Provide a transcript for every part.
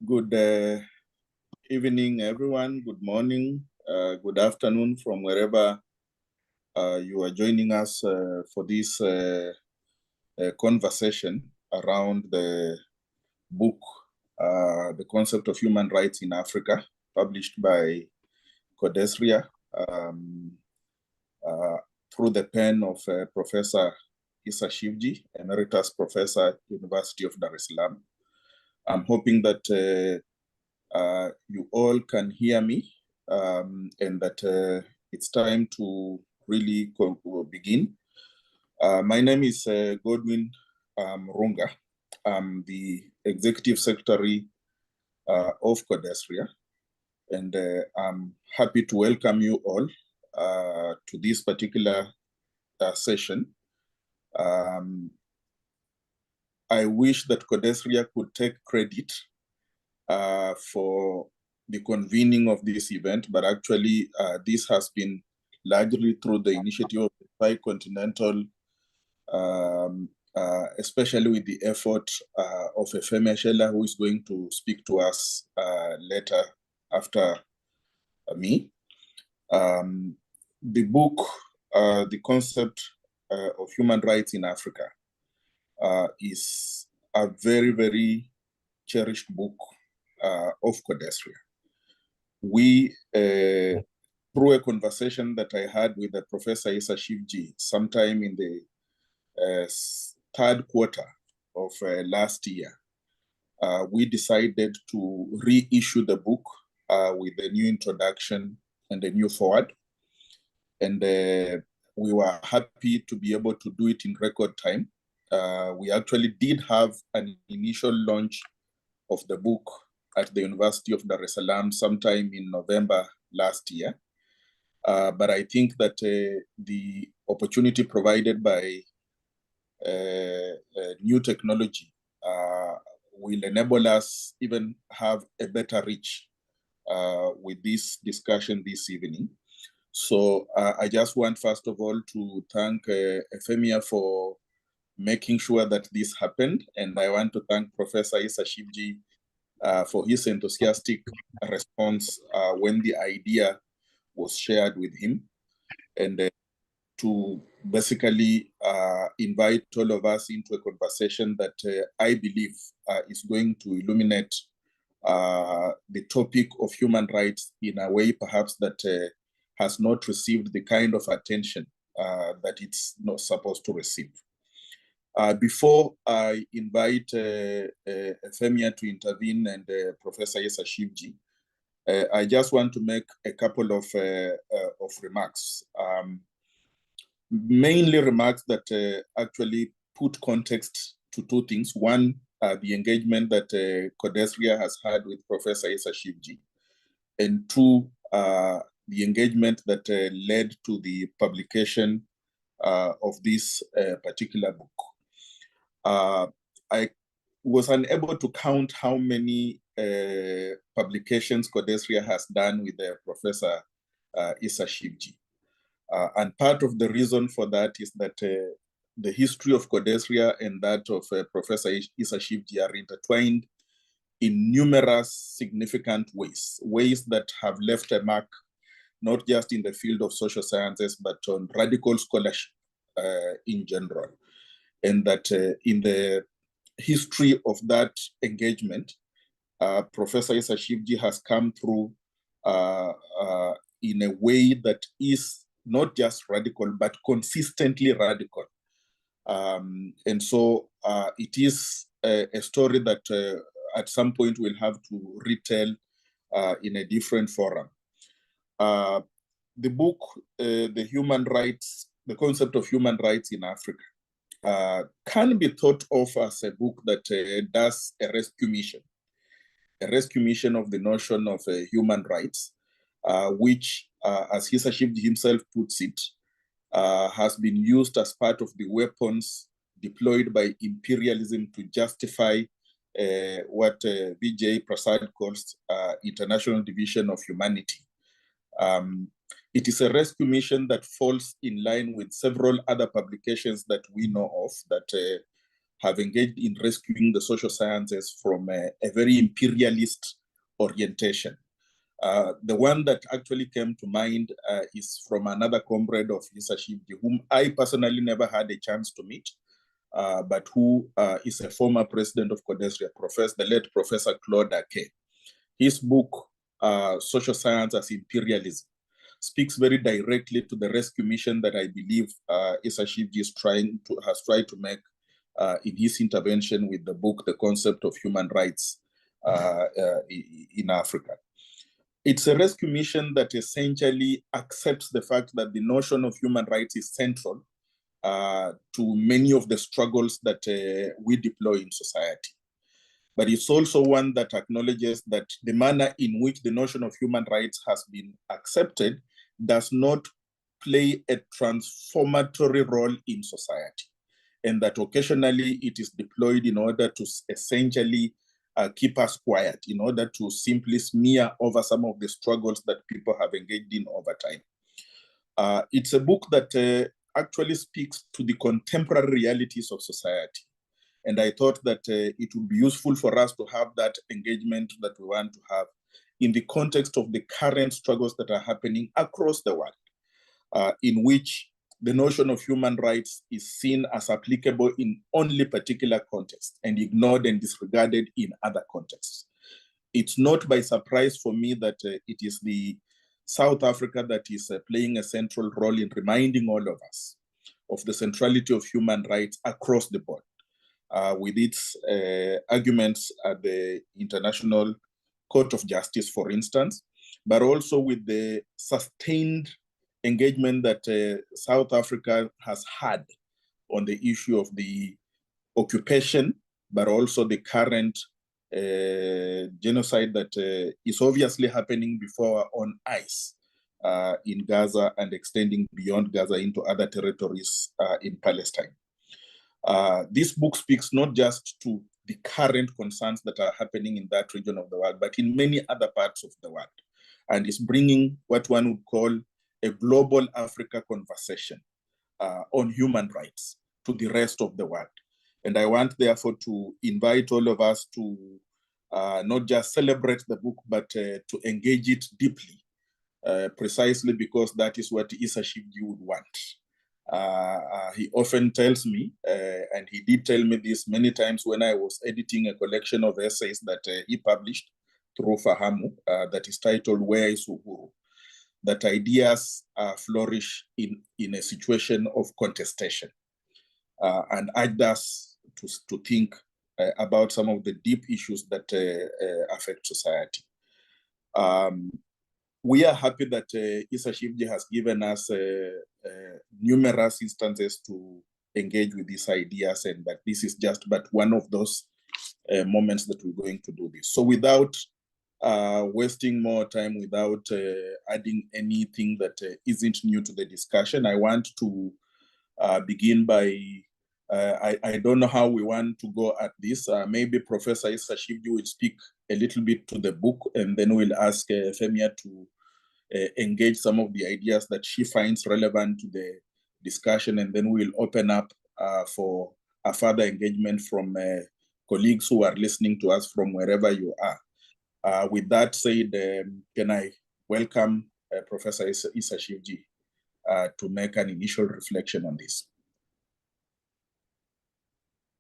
Good evening, everyone. Good morning, good afternoon from wherever you are joining us for this conversation around the book, The Concept of Human Rights in Africa, published by CODESRIA through the pen of Professor Shivji, Emeritus Professor, University of Dar es Salaam. I'm hoping that you all can hear me and that it's time to really begin. My name is Godwin Runga. I'm the Executive Secretary of CODESRIA, and I'm happy to welcome you all to this particular session. I wish that CODESRIA could take credit for the convening of this event, but actually this has been largely through the initiative of the Bicontinental, especially with the effort of Efemia Shela, who is going to speak to us later after me. The book, The Concept of Human Rights in Africa, is a very, very cherished book of CODESRIA. We, through a conversation that I had with Professor Shivji sometime in the third quarter of last year, we decided to reissue the book with a new introduction and a new foreword. And we were happy to be able to do it in record time. We actually did have an initial launch of the book at the University of Dar es Salaam sometime in November last year. But I think that the opportunity provided by new technology will enable us even have a better reach with this discussion this evening. So I just want, first of all, to thank Efemia for making sure that this happened. And I want to thank Professor Shivji for his enthusiastic response when the idea was shared with him, and to basically invite all of us into a conversation that I believe is going to illuminate the topic of human rights in a way perhaps that has not received the kind of attention that it's not supposed to receive. Before I invite Efemia to intervene and Professor Shivji, I just want to make a couple of remarks. Mainly remarks that actually put context to two things. One, the engagement that CODESRIA has had with Professor Shivji, and two, the engagement that led to the publication of this particular book. I was unable to count how many publications CODESRIA has done with Professor Shivji. And part of the reason for that is that the history of CODESRIA and that of Professor Shivji are intertwined in numerous significant ways that have left a mark, not just in the field of social sciences, but on radical scholarship in general. And that in the history of that engagement, Professor Shivji has come through in a way that is not just radical, but consistently radical. And so it is a story that at some point we'll have to retell in a different forum. The book, The Concept of Human Rights in Africa, can be thought of as a book that does a rescue mission of the notion of human rights, which, as Shivji himself puts it, has been used as part of the weapons deployed by imperialism to justify what Vijay Prasad calls international division of humanity. It is a rescue mission that falls in line with several other publications that we know of that have engaged in rescuing the social sciences from a very imperialist orientation. The one that actually came to mind is from another comrade of Shivji, whom I personally never had a chance to meet, but who is a former president of CODESRIA, the late Professor Claude Ake. His book, Social Science as Imperialism, speaks very directly to the rescue mission that I believe Shivji has tried to make in his intervention with the book, The Concept of Human Rights in Africa. It's a rescue mission that essentially accepts the fact that the notion of human rights is central to many of the struggles that we deploy in society. But it's also one that acknowledges that the manner in which the notion of human rights has been accepted does not play a transformatory role in society, and that occasionally it is deployed in order to essentially keep us quiet, in order to simply smear over some of the struggles that people have engaged in over time. It's a book that actually speaks to the contemporary realities of society. And I thought that it would be useful for us to have that engagement that we want to have in the context of the current struggles that are happening across the world, in which the notion of human rights is seen as applicable in only particular contexts and ignored and disregarded in other contexts. It's not by surprise for me that it is the South Africa that is playing a central role in reminding all of us of the centrality of human rights across the board, with its arguments at the International Court of Justice, for instance, but also with the sustained engagement that South Africa has had on the issue of the occupation, but also the current genocide that is obviously happening before our own eyes in Gaza and extending beyond Gaza into other territories in Palestine. This book speaks not just to the current concerns that are happening in that region of the world, but in many other parts of the world, and is bringing what one would call a global Africa conversation on human rights to the rest of the world. And I want, therefore, to invite all of us to not just celebrate the book, but to engage it deeply, precisely because that is what Shivji would want. He often tells me, and he did tell me this many times when I was editing a collection of essays that he published through Fahamu, that is titled Where is Uhuru? That ideas flourish in a situation of contestation, and urged us to think about some of the deep issues that affect society. We are happy that Shivji has given us numerous instances to engage with these ideas, and that this is just but one of those moments that we're going to do this. So without wasting more time, without adding anything that isn't new to the discussion, I want to begin by, I don't know how we want to go at this. Maybe Professor Shivji will speak a little bit to the book, and then we'll ask Femia to engage some of the ideas that she finds relevant to the discussion, and then we'll open up for a further engagement from colleagues who are listening to us from wherever you are. With that said, can I welcome Professor Shivji to make an initial reflection on this?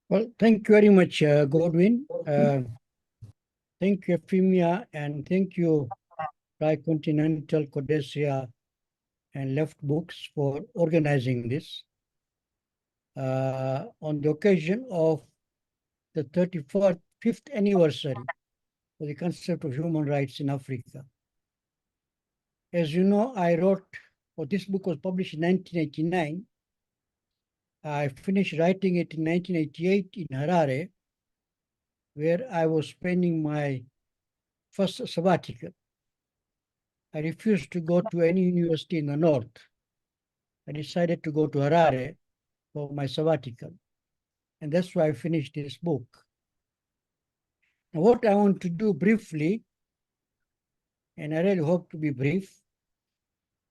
Well, thank you very much, Godwin. Thank you, Femia, and thank you, Tricontinental, CODESRIA, and Left Books for organizing this on the occasion of the 35th anniversary of the concept of human rights in Africa. As you know, this book was published in 1989. I finished writing it in 1988 in Harare, where I was spending my first sabbatical. I refused to go to any university in the north. I decided to go to Harare for my sabbatical. And that's why I finished this book. Now, what I want to do briefly, and I really hope to be brief,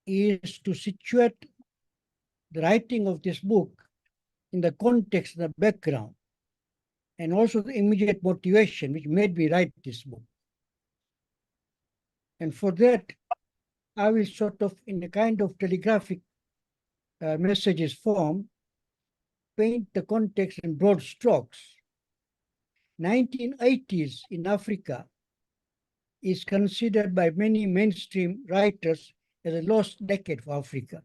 is to situate the writing of this book in the context, the background and also the immediate motivation which made me write this book. And for that, I will sort of, in a kind of telegraphic messages form, paint the context in broad strokes. 1980s in Africa is considered by many mainstream writers as a lost decade for Africa.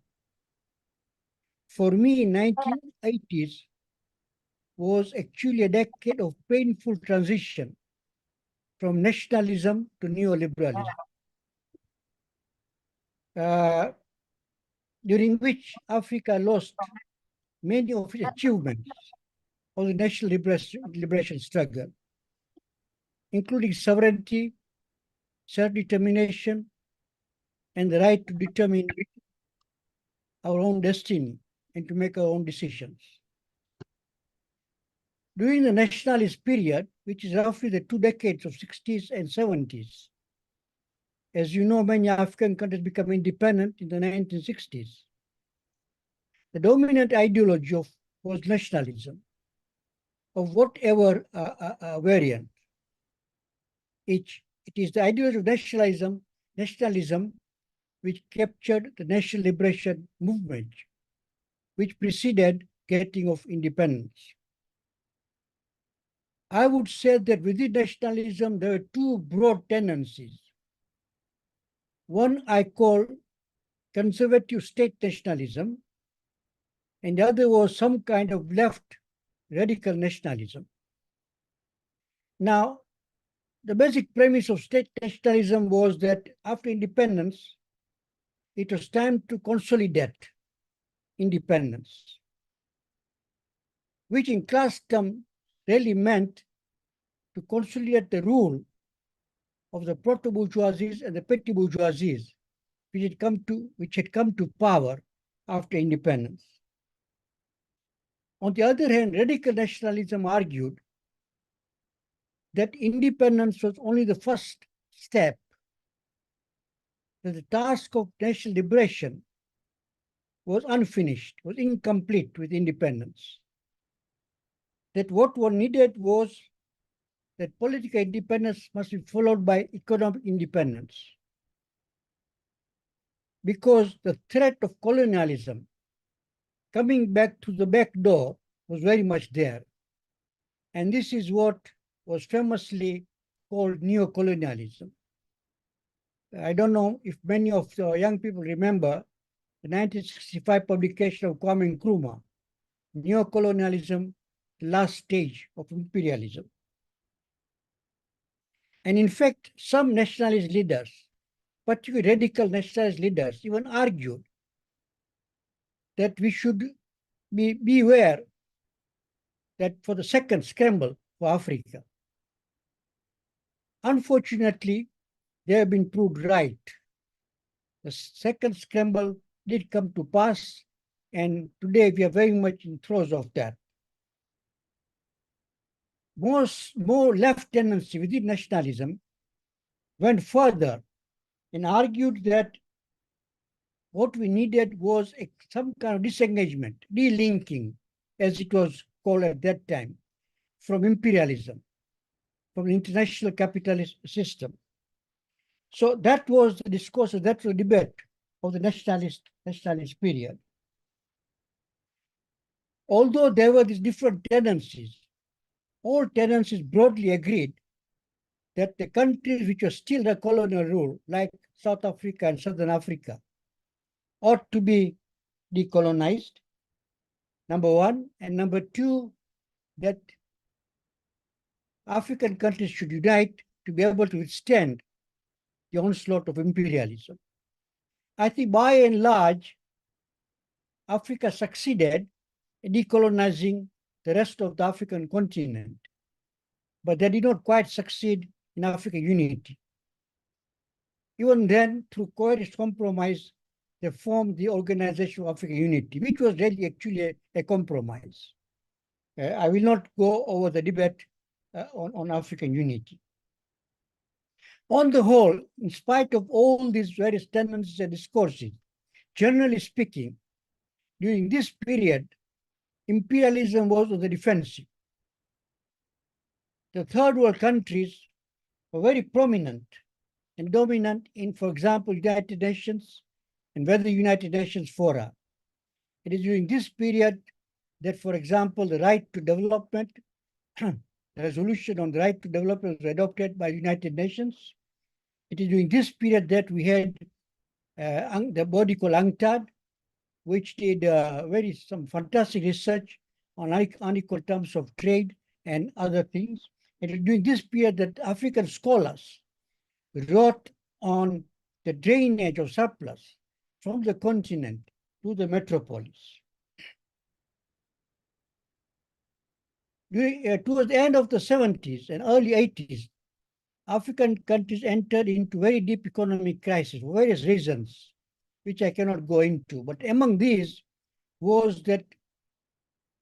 For me, 1980s was actually a decade of painful transition from nationalism to neoliberalism, during which Africa lost many of its achievements of the national liberation struggle, including sovereignty, self-determination, and the right to determine our own destiny and to make our own decisions. During the nationalist period, which is roughly the 2 decades of 60s and 70s, as you know, many African countries become independent in the 1960s. The dominant ideology was nationalism, of whatever variant. It is the ideology of nationalism which captured the national liberation movement, which preceded getting of independence. I would say that within nationalism, there are 2 broad tendencies. One I call conservative state nationalism, and the other was some kind of left radical nationalism. Now, the basic premise of state nationalism was that after independence, it was time to consolidate independence, which in class terms really meant to consolidate the rule of the proto-bourgeoisies and the petty bourgeoisies, which had come to power after independence. On the other hand, radical nationalism argued that independence was only the first step, that the task of national liberation was unfinished, was incomplete with independence, that what one needed was that political independence must be followed by economic independence, because the threat of colonialism coming back to the back door was very much there. And this is what was famously called neocolonialism. I don't know if many of the young people remember the 1965 publication of Kwame Nkrumah, Neocolonialism, the Last Stage of Imperialism. And in fact, some nationalist leaders, particularly radical nationalist leaders, even argued that we should beware that for the second scramble for Africa. Unfortunately, they have been proved right. The second scramble did come to pass, and today we are very much in throes of that. More left tendency within nationalism went further and argued that what we needed was some kind of disengagement, delinking, as it was called at that time, from imperialism, from the international capitalist system. So that was the discourse, that was the debate of the nationalist period. Although there were these different tendencies, all tendencies broadly agreed that the countries which were still under colonial rule, like South Africa and Southern Africa, ought to be decolonized, number one, and number two, that African countries should unite to be able to withstand the onslaught of imperialism. I think by and large, Africa succeeded in decolonizing the rest of the African continent, but they did not quite succeed in African unity. Even then, through coerced compromise, they formed the Organization of African Unity, which was really actually a compromise. I will not go over the debate on African unity. On the whole, in spite of all these various tendencies and discourses, generally speaking, during this period, imperialism was on the defensive. the third world countries were very prominent and dominant in, for example, United Nations and whether United Nations fora. It is during this period that, for example, the right to development, the resolution on the right to development was adopted by the United Nations. It is during this period that we had the body called UNCTAD, which did some fantastic research on unequal terms of trade and other things. It is during this period that African scholars wrote on the drainage of surplus from the continent to the metropolis. Towards the end of the 70s and early 80s, African countries entered into very deep economic crisis for various reasons, which I cannot go into. But among these was that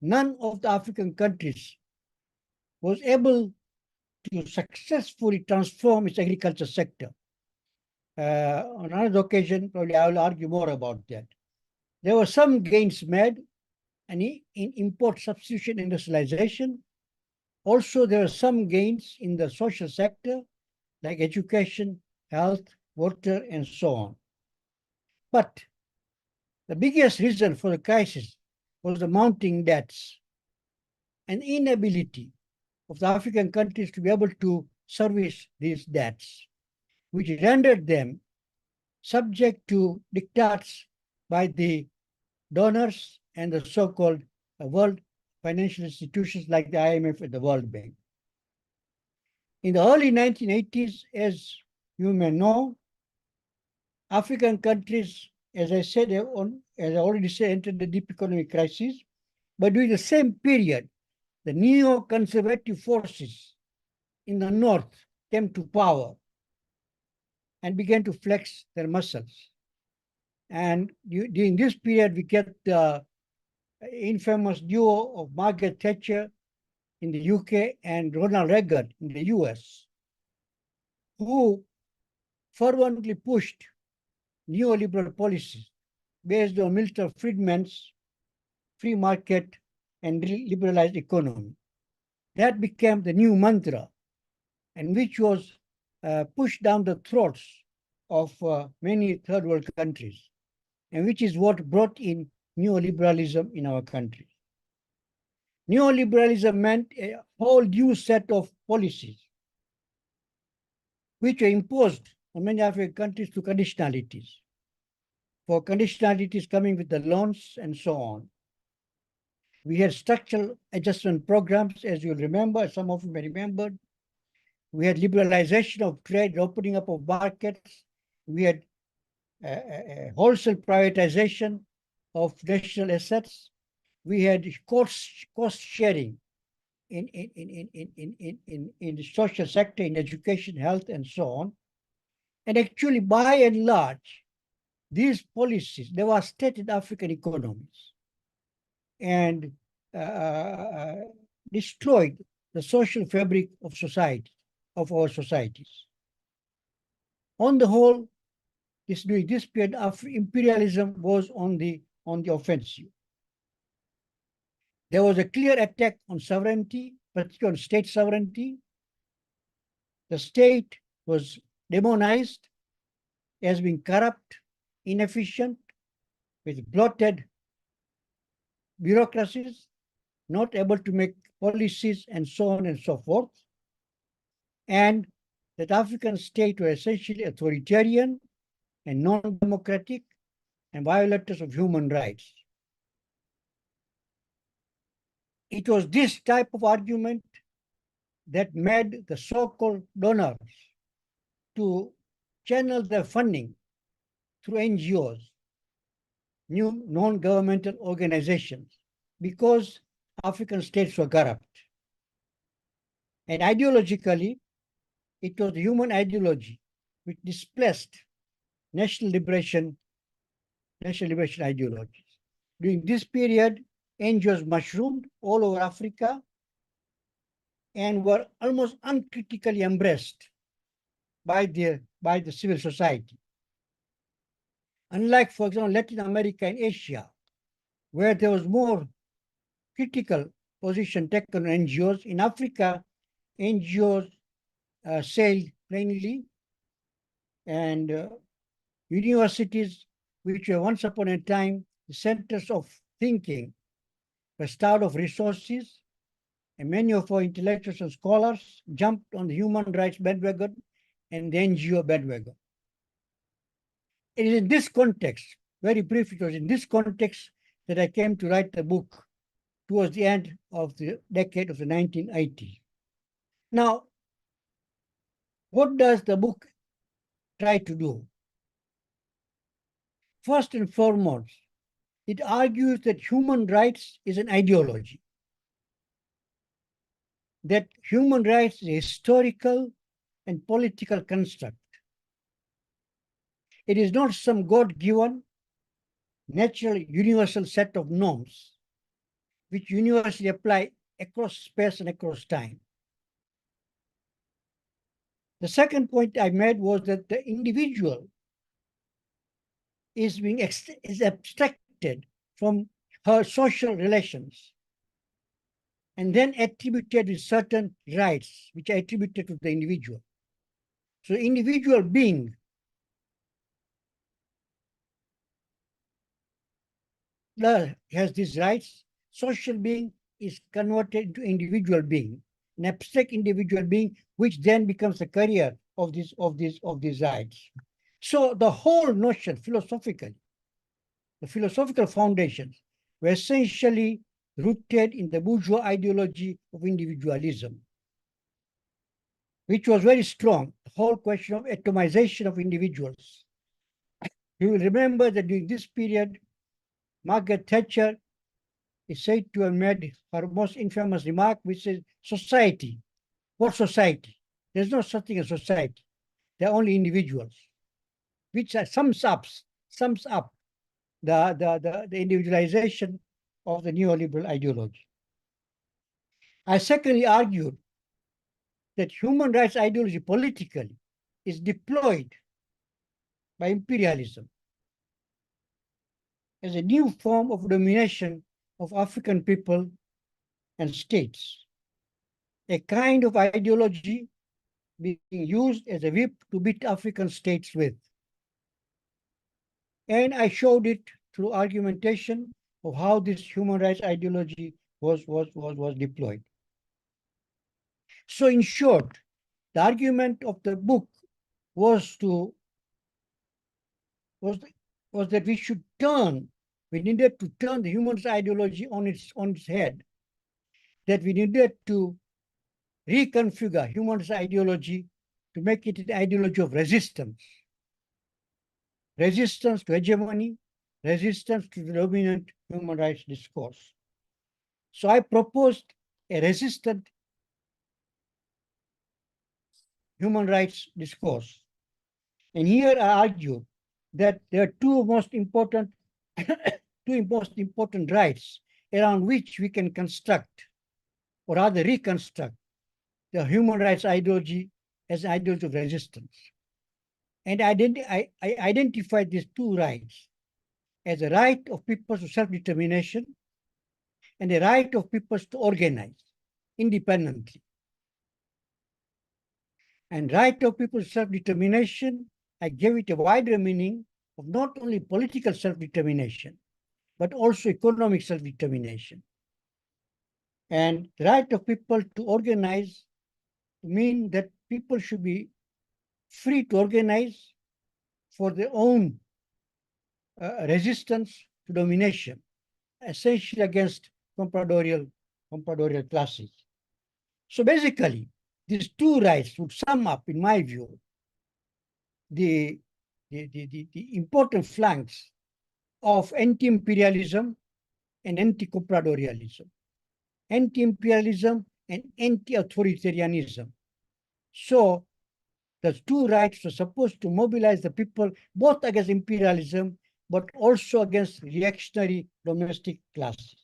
none of the African countries was able to successfully transform its agriculture sector. On another occasion, probably I will argue more about that. There were some gains made in import substitution industrialization. Also, there were some gains in the social sector, like education, health, water, and so on. But the biggest reason for the crisis was the mounting debts and inability of the African countries to be able to service these debts, which rendered them subject to diktats by the donors and the so-called world financial institutions like the IMF and the World Bank. In the early 1980s, as you may know, African countries, as I said, as I already said, entered the deep economic crisis. But during the same period, the neo-conservative forces in the north came to power and began to flex their muscles. And during this period, we get the infamous duo of Margaret Thatcher in the UK and Ronald Reagan in the US, who fervently pushed neoliberal policies based on Milton Friedman's free market and liberalized economy. That became the new mantra, and which was pushed down the throats of many third world countries, and which is what brought in neoliberalism in our country. Neoliberalism meant a whole new set of policies which were imposed on many African countries through conditionalities. For conditionalities coming with the loans and so on. We had structural adjustment programs, as you'll remember, some of you may remember. We had liberalization of trade, opening up of markets. We had wholesale privatization of national assets. We had cost sharing in the social sector, in education, health, and so on. And actually, by and large, these policies devastated African economies and destroyed the social fabric of society, of our societies. On the whole, during this period, imperialism was on the offensive. There was a clear attack on sovereignty, particularly on state sovereignty. The state was demonized as being corrupt, inefficient, with bloated bureaucracies, not able to make policies, and so on and so forth. And that African states were essentially authoritarian and non-democratic and violators of human rights. It was this type of argument that made the so-called donors to channel their funding through NGOs, new non-governmental organizations, because African states were corrupt. And ideologically, it was the human ideology which displaced national liberation ideologies. During this period, NGOs mushroomed all over Africa and were almost uncritically embraced by the civil society. Unlike, for example, Latin America and Asia, where there was more critical position taken on NGOs, in Africa, NGOs sailed plainly, and universities, which were once upon a time the centers of thinking, were starved of resources, and many of our intellectuals and scholars jumped on the human rights bandwagon and the NGO bandwagon. It is in this context, very briefly, it was in this context that I came to write the book towards the end of the decade of the 1980s. Now, what does the book try to do? First and foremost, it argues that human rights is an ideology, that human rights is a historical and political construct. It is not some God-given, natural, universal set of norms which universally apply across space and across time. The second point I made was that the individual is abstracted from her social relations and then attributed with certain rights which are attributed to the individual. So individual being has these rights. Social being is converted into individual being, an abstract individual being, which then becomes the carrier of these rights. So the whole notion philosophically, the philosophical foundations were essentially rooted in the bourgeois ideology of individualism, which was very strong. The whole question of atomization of individuals. You will remember that during this period, Margaret Thatcher is said to have made her most infamous remark, which is society. What society? There's no such thing as society. They're only individuals, which sums up the individualization of the neoliberal ideology. I secondly argued that human rights ideology politically is deployed by imperialism as a new form of domination of African people and states, a kind of ideology being used as a whip to beat African states with. And I showed it through argumentation of how this human rights ideology was deployed. So in short, the argument of the book was that we needed to turn the human rights ideology on its head, that we needed to reconfigure human rights ideology to make it an ideology of resistance to hegemony, resistance to the dominant human rights discourse. So I proposed a resistant human rights discourse. And here I argue that there are two most important rights around which we can construct, or rather reconstruct, the human rights ideology as an ideology of resistance. And I identified these two rights as a right of peoples to self-determination and a right of peoples to organize independently. And right of people's self-determination, I gave it a wider meaning of not only political self-determination, but also economic self-determination. And the right of people to organize mean that people should be free to organize for their own resistance to domination, essentially against compradorial classes. So basically, these two rights would sum up, in my view, the important flanks of anti-imperialism and anti-compradorialism, anti-imperialism and anti-authoritarianism. So the two rights were supposed to mobilize the people both against imperialism, but also against reactionary domestic classes.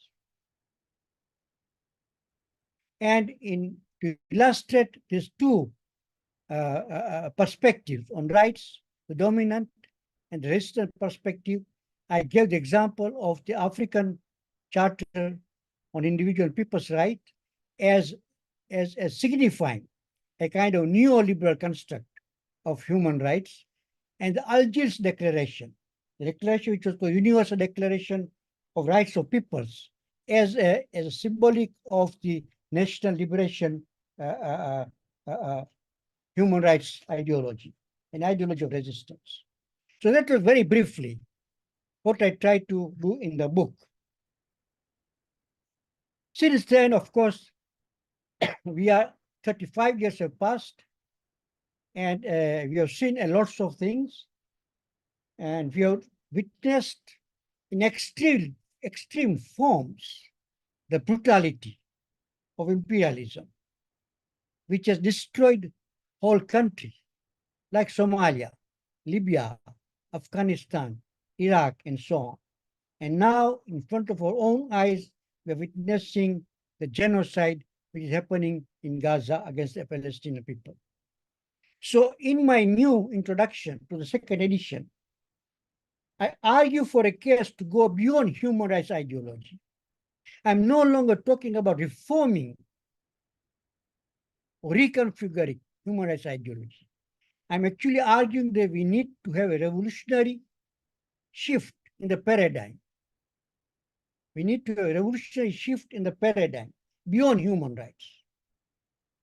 And to illustrate these two perspectives on rights, the dominant and the resistant perspective, I gave the example of the African Charter on Individual People's Right as as signifying a kind of neoliberal construct of human rights, and the Algiers Declaration, the declaration which was the Universal Declaration of Rights of Peoples, as a symbolic of the national liberation human rights ideology, an ideology of resistance. So that was very briefly what I tried to do in the book. Since then, of course, we are 35 years have passed, and we have seen a lot of things, and we have witnessed in extreme forms the brutality of imperialism, which has destroyed whole countries like Somalia, Libya, Afghanistan, Iraq, and so on. And now, in front of our own eyes, we are witnessing the genocide which is happening in Gaza against the Palestinian people. So in my new introduction to the second edition, I argue for a case to go beyond human rights ideology. I'm no longer talking about reforming or reconfiguring human rights ideology. I'm actually arguing that we need to have a revolutionary shift in the paradigm. We need to have a revolutionary shift in the paradigm beyond human rights.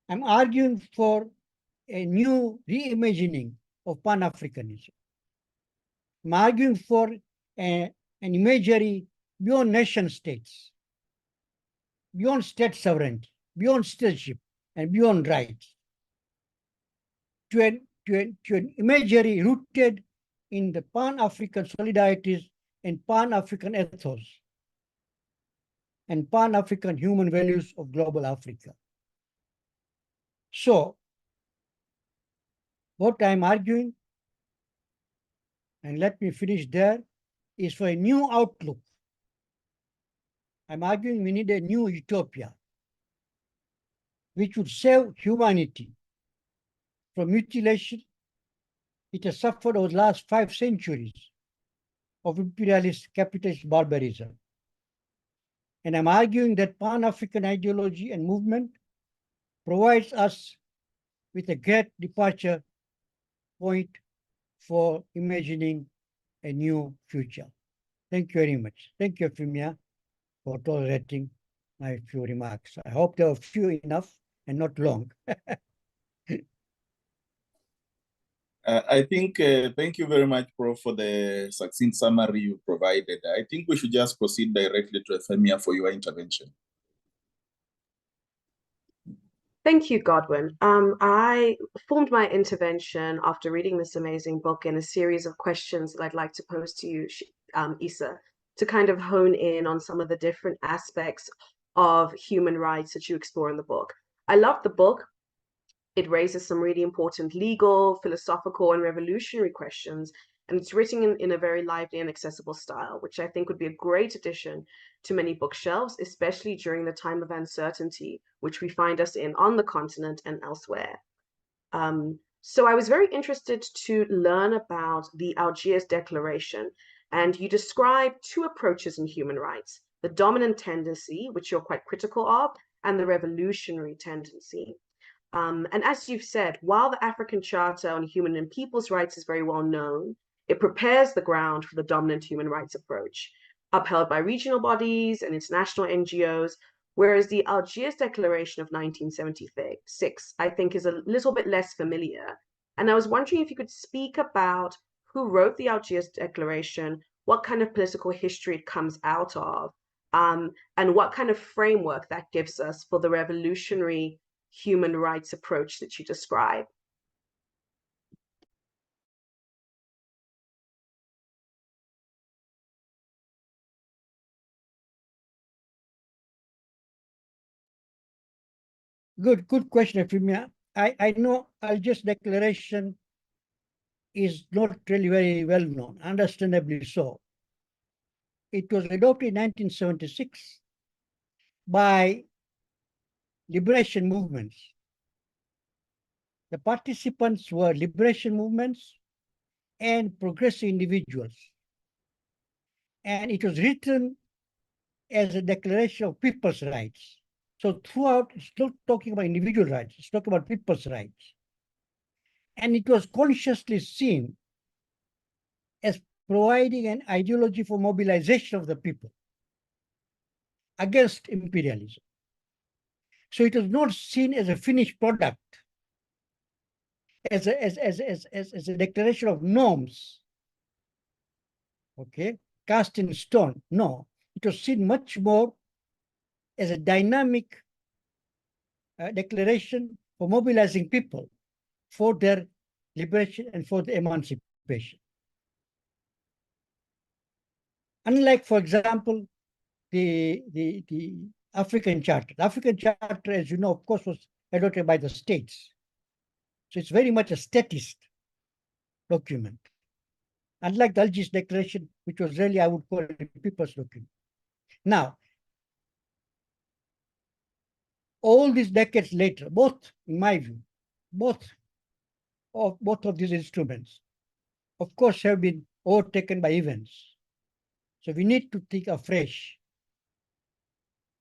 I'm arguing for a new reimagining of Pan-Africanism. I'm arguing for an imagery beyond nation states, beyond state sovereignty, beyond stateship, and beyond rights, to an imagery rooted in the Pan-African solidarities and Pan-African ethos and Pan-African human values of global Africa. So, what I'm arguing, and let me finish there, is for a new outlook. I'm arguing we need a new utopia which would save humanity from mutilation it has suffered over the last 5 centuries of imperialist capitalist barbarism. And I'm arguing that Pan-African ideology and movement provides us with a great departure point for imagining a new future. Thank you very much. Thank you, Fimia, for tolerating my few remarks. I hope they were few enough and not long. I think, thank you very much, Prof, for the succinct summary you provided. I think we should just proceed directly to Euphemia for your intervention. Thank you, Godwin. I formed my intervention after reading this amazing book in a series of questions that I'd like to pose to you, Isa, to kind of hone in on some of the different aspects of human rights that you explore in the book. I love the book. It raises some really important legal, philosophical, and revolutionary questions, and it's written in a very lively and accessible style, which I think would be a great addition to many bookshelves, especially during the time of uncertainty, which we find us in on the continent and elsewhere. So I was very interested to learn about the Algiers Declaration, and you describe 2 approaches in human rights, the dominant tendency, which you're quite critical of, and the revolutionary tendency. And as you've said, while the African Charter on Human and People's Rights is very well known, it prepares the ground for the dominant human rights approach, upheld by regional bodies and international NGOs, whereas the Algiers Declaration of 1976, I think, is a little bit less familiar. And I was wondering if you could speak about who wrote the Algiers Declaration, what kind of political history it comes out of, and what kind of framework that gives us for the revolutionary human rights approach that you describe. Good question, Efimia. I know Algiers Declaration is not really very well known, understandably so. It was adopted in 1976 by liberation movements. The participants were liberation movements and progressive individuals. And it was written as a declaration of people's rights. So throughout, it's not talking about individual rights, it's talking about people's rights. And it was consciously seen as providing an ideology for mobilization of the people against imperialism. So it was not seen as a finished product, as a declaration of norms, okay, cast in stone. No, it was seen much more as a dynamic declaration for mobilizing people for their liberation and for the emancipation. Unlike, for example, the African Charter. The African Charter, as you know, of course, was adopted by the states. So it's very much a statist document. Unlike the Algiers Declaration, which was really, I would call it a people's document. Now, all these decades later, both, in my view, both of these instruments, of course, have been overtaken by events. So we need to think afresh.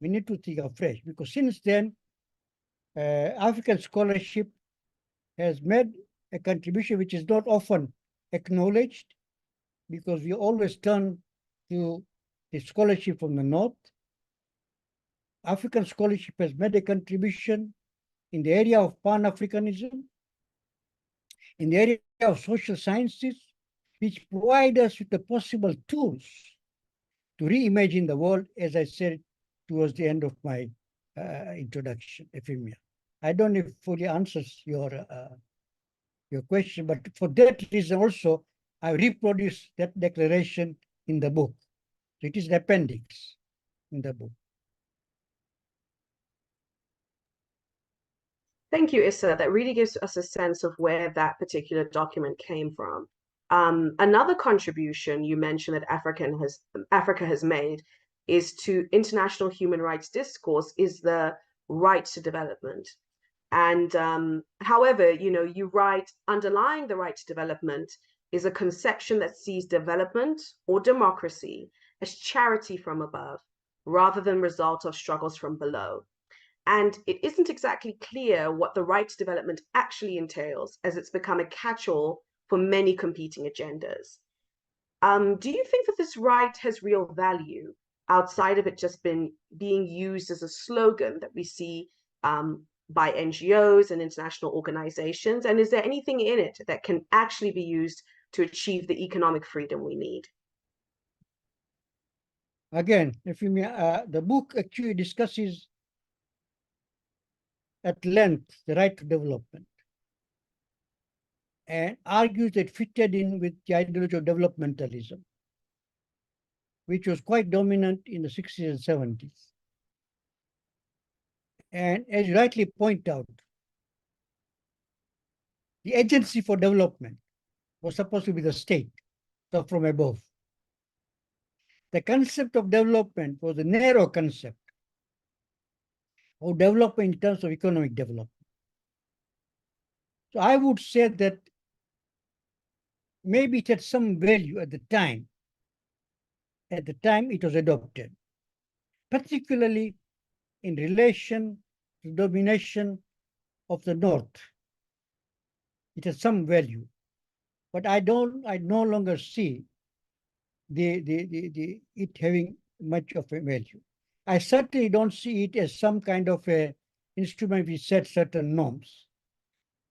We need to think afresh, because since then, African scholarship has made a contribution which is not often acknowledged, because we always turn to the scholarship from the North. African scholarship has made a contribution in the area of Pan-Africanism, in the area of social sciences, which provide us with the possible tools to reimagine the world, as I said towards the end of my introduction, Ephemia. I don't know if it fully answers your question, but for that reason also, I reproduced that declaration in the book. So it is the appendix in the book. Thank you, Issa. That really gives us a sense of where that particular document came from. Another contribution you mentioned that Africa has made is to international human rights discourse is the right to development. And however, you write, underlying the right to development is a conception that sees development or democracy as charity from above, rather than result of struggles from below. And it isn't exactly clear what the right to development actually entails, as it's become a catch-all for many competing agendas. Do you think that this right has real value outside of it just being used as a slogan that we see by NGOs and international organizations? And is there anything in it that can actually be used to achieve the economic freedom we need? Again, the book actually discusses at length the right to development and argues that fitted in with the ideology of developmentalism, which was quite dominant in the 60s and 70s. And as you rightly point out, the agency for development was supposed to be the state, so from above. The concept of development was a narrow concept of development in terms of economic development. So I would say that maybe it had some value at the time it was adopted, particularly in relation to domination of the North. It has some value, but I no longer see it having much of a value. I certainly don't see it as some kind of a instrument which sets certain norms,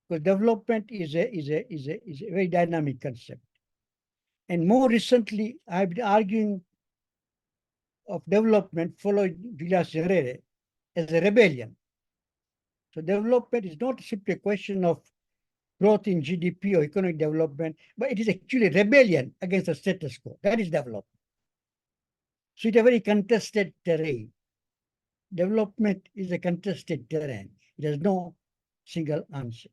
because development is a very dynamic concept. And more recently, I've been arguing of development following Julius Nyerere as a rebellion. So development is not simply a question of growth in GDP or economic development, but it is actually rebellion against the status quo. That is development. So it's a very contested terrain. Development is a contested terrain. It has no single answer.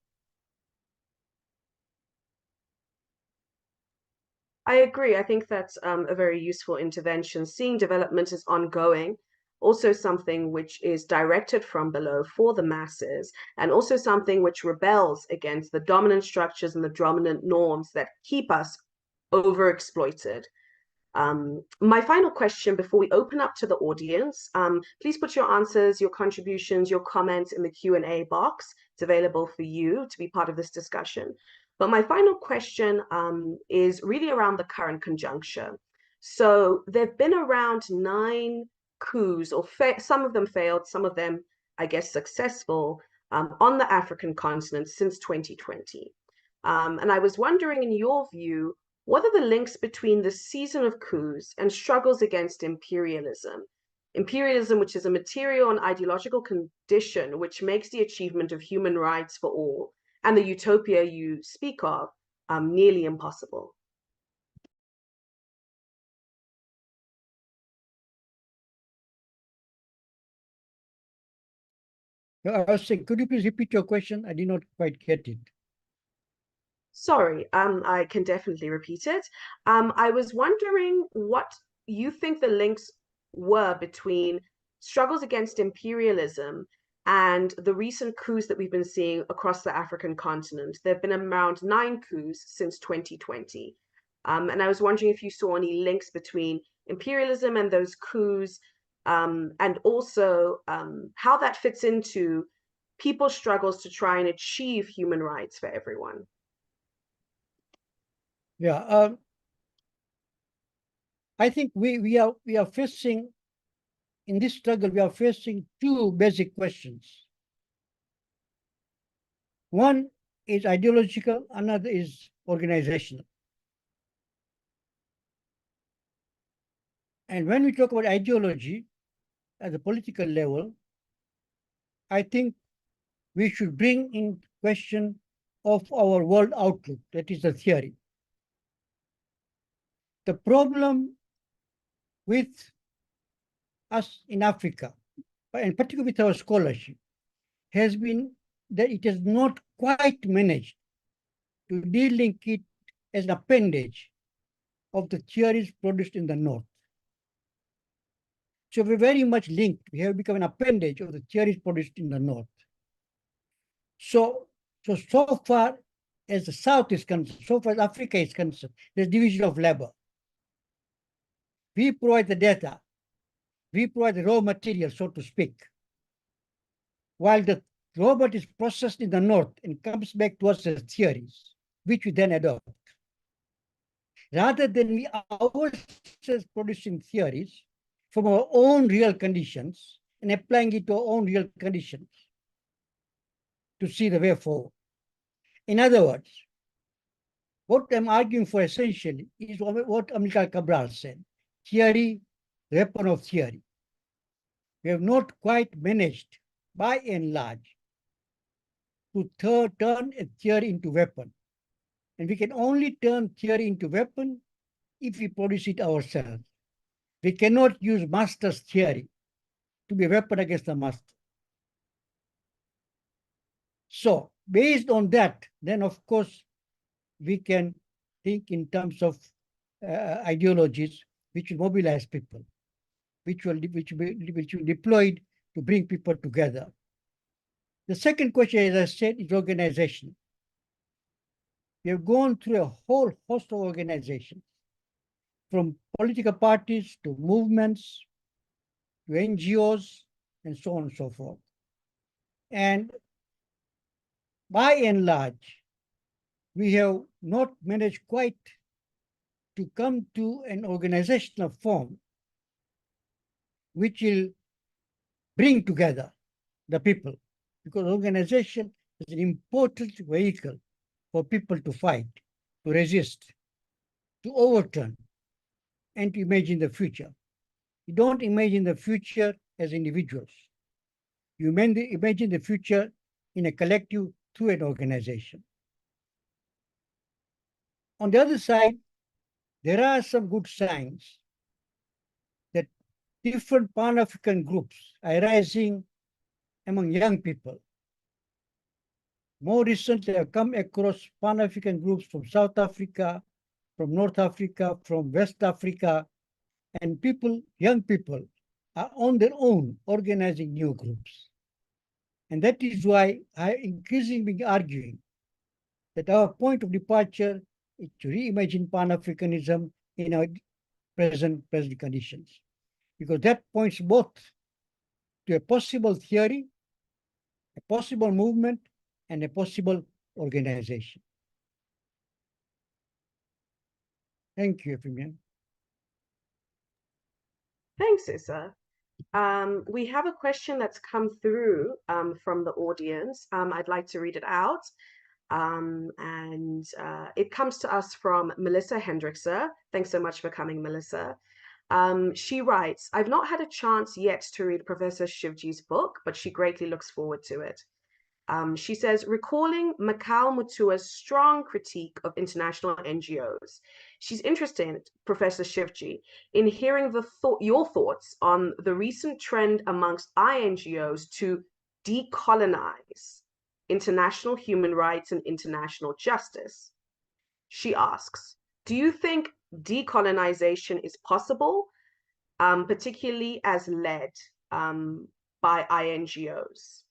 I agree. I think that's a very useful intervention. Seeing development as ongoing, also something which is directed from below for the masses, and also something which rebels against the dominant structures and the dominant norms that keep us overexploited. My final question before we open up to the audience, please put your answers, your contributions, your comments in the Q&A box. It's available for you to be part of this discussion. But my final question is really around the current conjuncture. So there've been around 9 coups, or some of them failed, some of them, I guess, successful on the African continent since 2020. And I was wondering, in your view, what are the links between the season of coups and struggles against imperialism? Imperialism, which is a material and ideological condition which makes the achievement of human rights for all and the utopia you speak of nearly impossible. I was saying, could you please repeat your question? I did not quite get it. Sorry, I can definitely repeat it. I was wondering what you think the links were between struggles against imperialism and the recent coups that we've been seeing across the African continent. There have been around 9 coups since 2020. And I was wondering if you saw any links between imperialism and those coups, and also how that fits into people's struggles to try and achieve human rights for everyone. Yeah, I think we are facing, in this struggle, we are facing 2 basic questions. One is ideological, another is organizational. And when we talk about ideology at the political level, I think we should bring in question of our world outlook, that is the theory. The problem with us in Africa, and particularly with our scholarship, has been that it has not quite managed to de-link it as an appendage of the theories produced in the North. So we're very much linked. We have become an appendage of the theories produced in the North. So far as the South is concerned, so far as Africa is concerned, there's division of labor. We provide the data. We provide the raw material, so to speak. While the raw material is processed in the North and comes back to us as theories, which we then adopt. Rather than we ourselves producing theories from our own real conditions and applying it to our own real conditions to see the way forward. In other words, what I'm arguing for essentially is what Amilcar Cabral said, theory, the weapon of theory. We have not quite managed, by and large, to turn a theory into weapon. And we can only turn theory into weapon if we produce it ourselves. We cannot use master's theory to be a weapon against the master. So based on that, then of course, we can think in terms of ideologies which will mobilize people, which will be deployed to bring people together. The second question, as I said, is organization. We have gone through a whole host of organizations, from political parties to movements, to NGOs, and so on and so forth. And by and large, we have not managed quite to come to an organizational form which will bring together the people, because organization is an important vehicle for people to fight, to resist, to overturn, and to imagine the future. You don't imagine the future as individuals. You imagine the future in a collective through an organization. On the other side, there are some good signs that different Pan-African groups are rising among young people. More recently, I've come across Pan-African groups from South Africa, from North Africa, from West Africa, and young people are on their own organizing new groups. And that is why I increasingly been arguing that our point of departure is to reimagine Pan-Africanism in a present conditions, because that points both to a possible theory, a possible movement, and a possible organization. Thank you, Ephemia. Thanks, Issa. We have a question that's come through from the audience. I'd like to read it out. It comes to us from Melissa Hendrickser. Thanks so much for coming, Melissa. She writes, I've not had a chance yet to read Professor Shivji's book, but she greatly looks forward to it. She says, recalling Mikhail Mutua's strong critique of international NGOs, she's interested, Professor Shivji, in hearing your thoughts on the recent trend amongst INGOs to decolonize international human rights and international justice. She asks, do you think decolonization is possible, particularly as led by INGOs?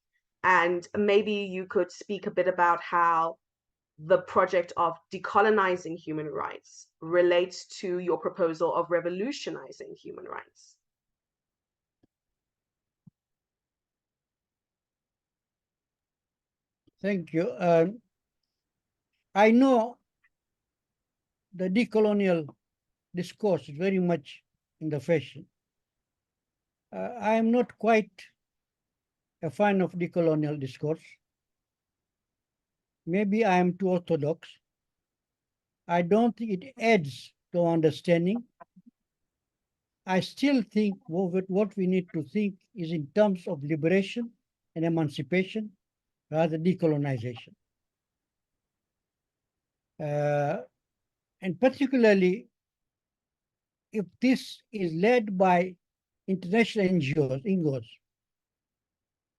And maybe you could speak a bit about how the project of decolonizing human rights relates to your proposal of revolutionizing human rights. Thank you. I know the decolonial discourse is very much in the fashion. I am not quite a fan of decolonial discourse. Maybe I am too orthodox. I don't think it adds to understanding. I still think what we need to think is in terms of liberation and emancipation rather than decolonization. And particularly if this is led by international NGOs,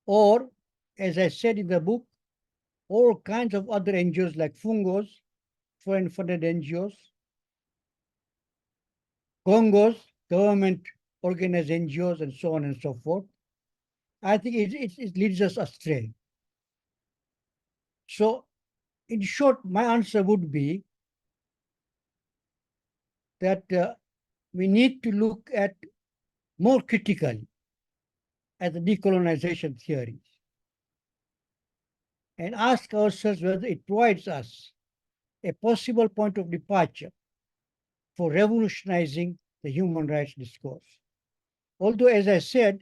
or, as I said in the book, all kinds of other NGOs like FUNGOs, foreign-funded NGOs, CONGOs, government-organized NGOs, and so on and so forth. I think it leads us astray. So, in short, my answer would be that we need to look at more critically at the decolonization theories and ask ourselves whether it provides us a possible point of departure for revolutionizing the human rights discourse. Although, as I said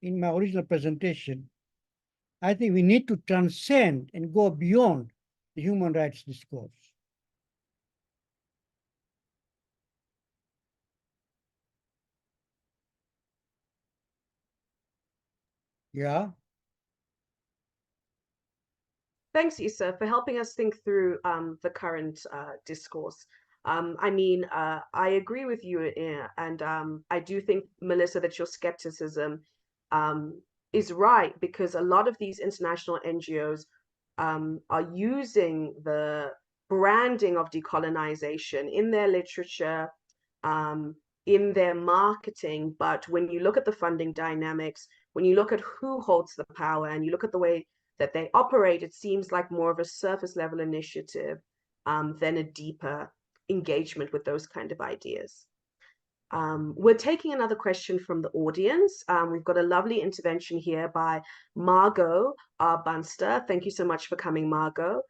in my original presentation, I think we need to transcend and go beyond the human rights discourse. Yeah. Thanks, Issa, for helping us think through the current discourse. I agree with you, and I do think, Melissa, that your skepticism is right, because a lot of these international NGOs are using the branding of decolonization in their literature, in their marketing. But when you look at the funding dynamics, when you look at who holds the power, and you look at the way that they operate, it seems like more of a surface level initiative than a deeper engagement with those kind of ideas. We're taking another question from the audience. We've got a lovely intervention here by Margot Bunster. Thank you so much for coming, Margot.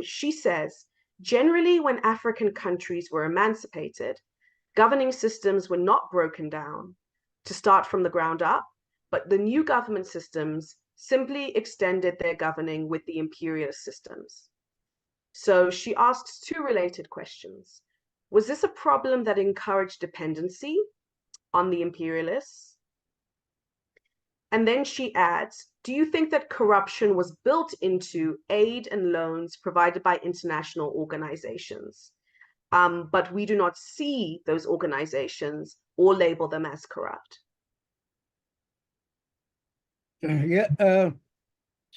She says, generally when African countries were emancipated, governing systems were not broken down to start from the ground up, but the new government systems simply extended their governing with the imperialist systems. So she asks two related questions. Was this a problem that encouraged dependency on the imperialists? And then she adds, do you think that corruption was built into aid and loans provided by international organizations, but we do not see those organizations or label them as corrupt? It's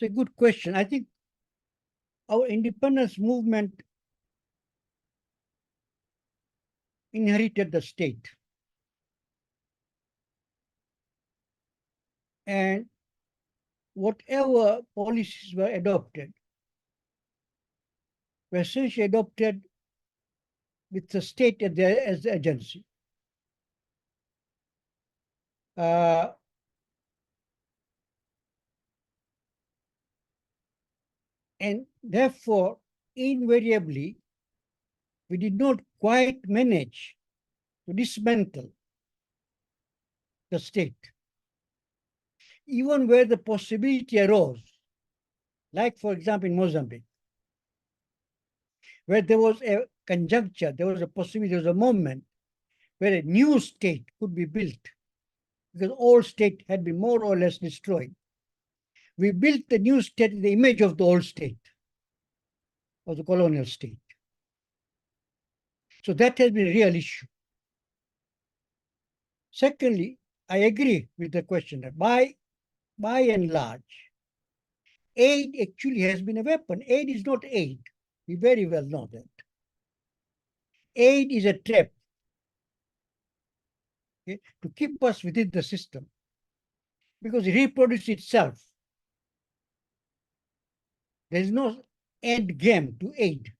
a good question. I think our independence movement inherited the state. And whatever policies were adopted were essentially adopted with the state as the agency. And therefore, invariably, we did not quite manage to dismantle the state. Even where the possibility arose, like for example in Mozambique, where there was a conjuncture, there was a possibility, there was a moment where a new state could be built, because old state had been more or less destroyed. We built the new state in the image of the old state, of the colonial state. So that has been a real issue. Secondly, I agree with the question that by and large, aid actually has been a weapon. Aid is not aid. We very well know that. Aid is a trap, okay, to keep us within the system, because it reproduces itself. There is no end game to aid.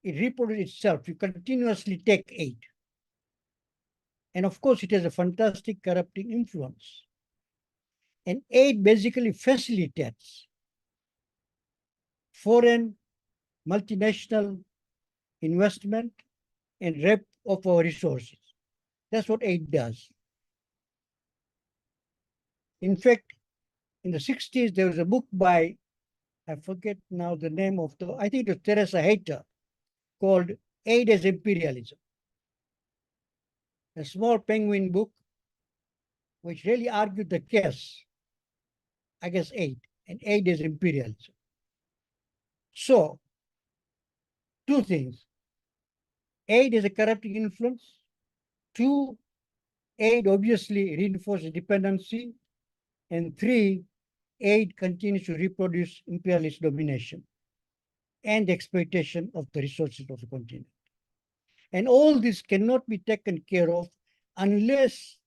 It reproduces itself. You continuously take aid. And of course, it has a fantastic corrupting influence. And aid basically facilitates foreign multinational investment and rep of our resources. That's what aid does. In fact, in the 60s, there was a book by, I forget now the name of the, I think it was Teresa Hayter, called Aid as Imperialism. A small penguin book, which really argued the case against aid, and aid as imperialism. So, two things. Aid is a corrupting influence. Two, aid obviously reinforces dependency. And three, aid continues to reproduce imperialist domination and exploitation of the resources of the continent. And all this cannot be taken care of unless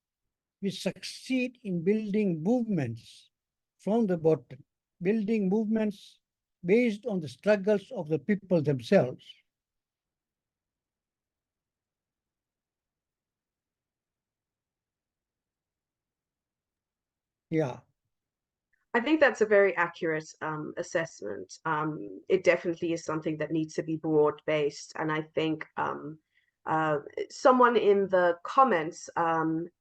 we succeed in building movements from the bottom, building movements based on the struggles of the people themselves. Yeah. I think that's a very accurate assessment. It definitely is something that needs to be broad-based. And I think someone in the comments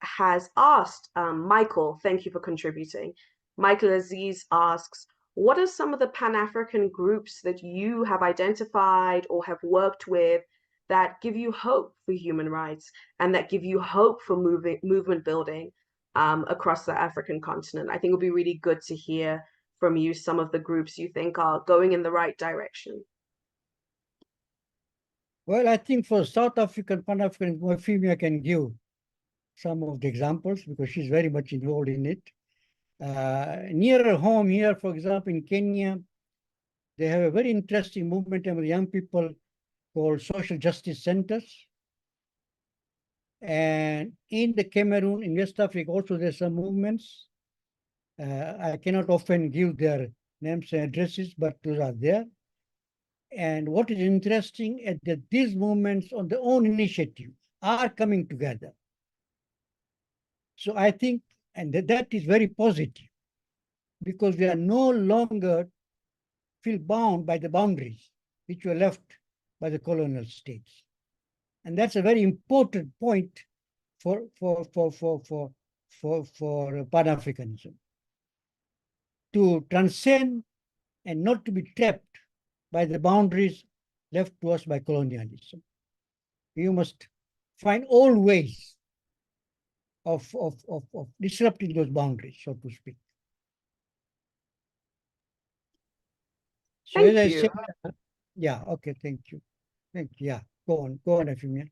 has asked, Michael, thank you for contributing. Michael Aziz asks, what are some of the Pan-African groups that you have identified or have worked with that give you hope for human rights and that give you hope for movement building across the African continent? I think it would be really good to hear from you some of the groups you think are going in the right direction. Well, I think for South African, Pan-African, Euphemia can give some of the examples because she's very much involved in it. Nearer home here, for example, in Kenya, they have a very interesting movement among young people called social justice centers. And in the Cameroon, in West Africa, also there's some movements. I cannot often give their names and addresses, but those are there. And what is interesting is that these movements on their own initiative are coming together. So I think, and that is very positive, because we are no longer feel bound by the boundaries which were left by the colonial states. And that's a very important point for Pan-Africanism. To transcend and not to be trapped by the boundaries left to us by colonialism. You must find all ways of disrupting those boundaries, so to speak. So Thank as you. I said, yeah, okay, thank you. Thank you. Yeah, go on, Euphemia.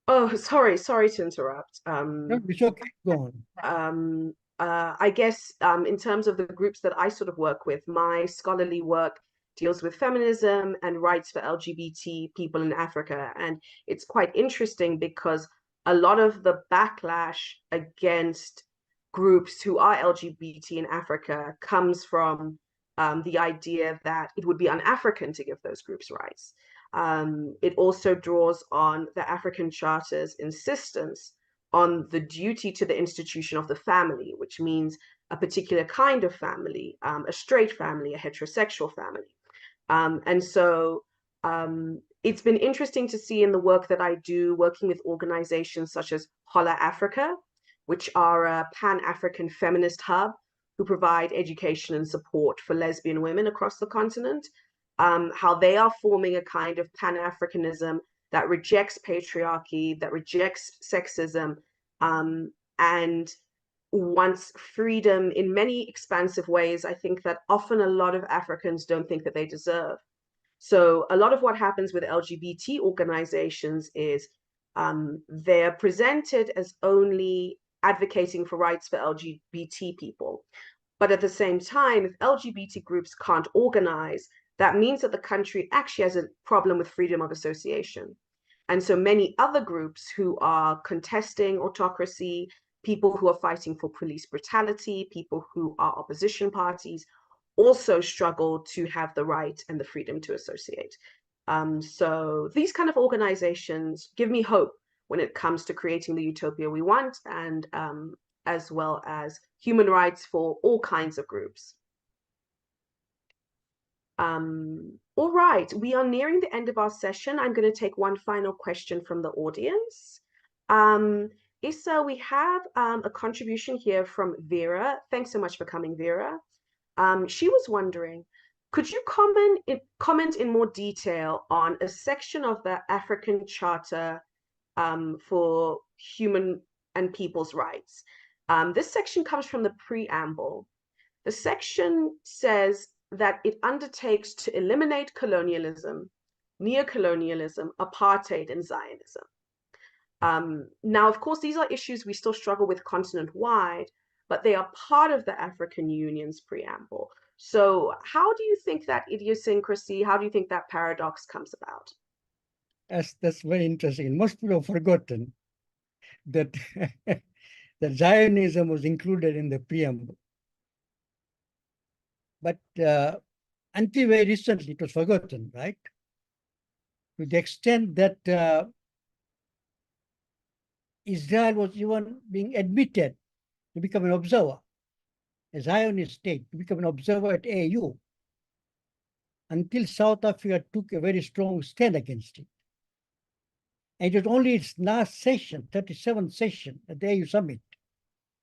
Oh, sorry to interrupt. No, it's okay, go on. I guess in terms of the groups that I sort of work with, my scholarly work deals with feminism and rights for LGBT people in Africa. And it's quite interesting because a lot of the backlash against groups who are LGBT in Africa comes from the idea that it would be un-African to give those groups rights. It also draws on the African Charter's insistence on the duty to the institution of the family, which means a particular kind of family, a straight family, a heterosexual family. And so it's been interesting to see in the work that I do, working with organizations such as Holla Africa, which are a Pan-African feminist hub who provide education and support for lesbian women across the continent, how they are forming a kind of Pan-Africanism that rejects patriarchy, that rejects sexism, and wants freedom in many expansive ways, I think that often a lot of Africans don't think that they deserve. So a lot of what happens with LGBT organizations is they're presented as only advocating for rights for LGBT people. But at the same time, if LGBT groups can't organize, that means that the country actually has a problem with freedom of association. And so many other groups who are contesting autocracy, people who are fighting for police brutality, people who are opposition parties, also struggle to have the right and the freedom to associate. So these kind of organizations give me hope when it comes to creating the utopia we want, and as well as human rights for all kinds of groups. All right, we are nearing the end of our session. I'm going to take one final question from the audience. Issa, we have a contribution here from Vera. Thanks so much for coming, Vera. She was wondering, could you comment in more detail on a section of the African Charter for Human and People's Rights? This section comes from the preamble. The section says that it undertakes to eliminate colonialism, neocolonialism, apartheid, and Zionism. Now, of course, these are issues we still struggle with continent-wide, but they are part of the African Union's preamble. So how do you think that idiosyncrasy, how do you think that paradox comes about? That's very interesting. Most people have forgotten that, that Zionism was included in the preamble. But until very recently, it was forgotten, right? To the extent that Israel was even being admitted to become an observer, a Zionist state, to become an observer at AU, until South Africa took a very strong stand against it. And it was only its last session, 37th session at the AU summit,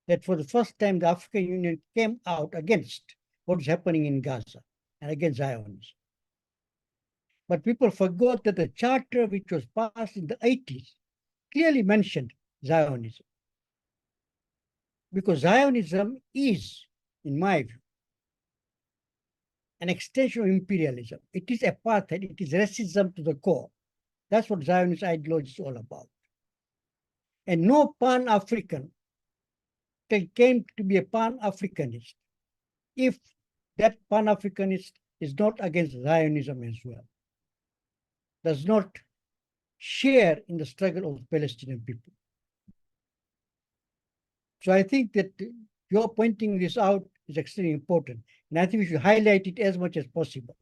that for the first time the African Union came out against what is happening in Gaza and against Zionism. But people forgot that the charter which was passed in the 80s clearly mentioned Zionism. Because Zionism is, in my view, an extension of imperialism. It is apartheid, it is racism to the core. That's what Zionist ideology is all about. And no Pan-African came to be a Pan-Africanist if that Pan-Africanist is not against Zionism as well, does not share in the struggle of the Palestinian people. So I think that your pointing this out is extremely important. And I think we should highlight it as much as possible.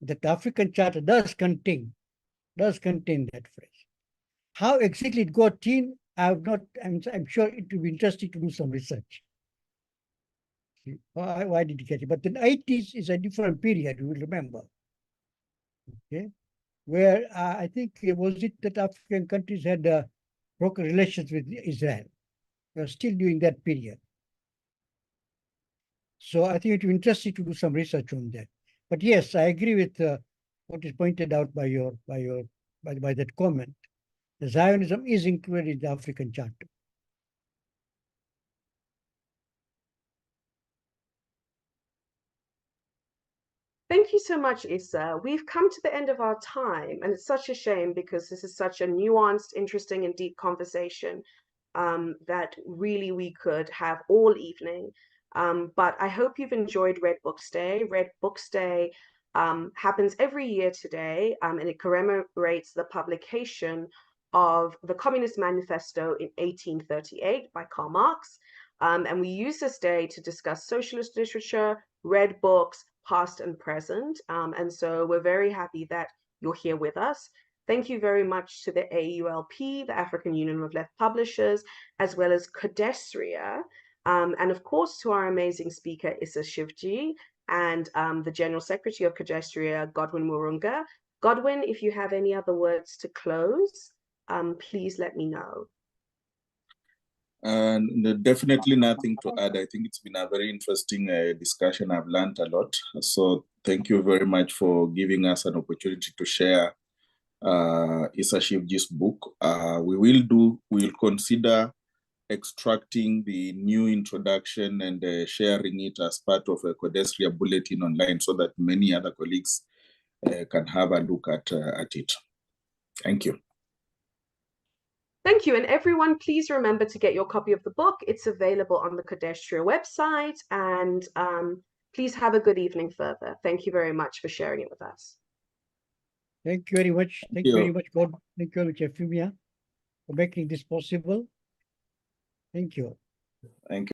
That the African Charter does contain that phrase. How exactly it got in, I'm sure it will be interesting to do some research. Why did it get it? But the 80s is a different period, you will remember. Okay, where I think was it that African countries had broken relations with Israel. We are still doing that period. So I think it will be interesting to do some research on that. But yes, I agree with what is pointed out by that comment. The Zionism is included in the African Charter. Thank you so much, Issa. We've come to the end of our time, and it's such a shame because this is such a nuanced, interesting, and deep conversation that really we could have all evening. But I hope you've enjoyed Red Books Day. Red Books Day happens every year today, and it commemorates the publication of the Communist Manifesto in 1838 by Karl Marx. And we use this day to discuss socialist literature, red books, past and present. And so we're very happy that you're here with us. Thank you very much to the AULP, the African Union of Left Publishers, as well as CODESRIA, and of course to our amazing speaker, Issa Shivji, and the General Secretary of CODESRIA, Godwin Murunga. Godwin, if you have any other words to close, please let me know. Definitely nothing to add. I think it's been a very interesting discussion. I've learned a lot. So thank you very much for giving us an opportunity to share Issa Shivji's book. We'll consider extracting the new introduction and sharing it as part of a CODESRIA bulletin online so that many other colleagues can have a look at it. Thank you. Thank you. And everyone, please remember to get your copy of the book. It's available on the CODESRIA website. And please have a good evening further. Thank you very much for sharing it with us. Thank you very much. Thank you very much, God. Thank you very much, Efimia, for making this possible. Thank you. Thank you.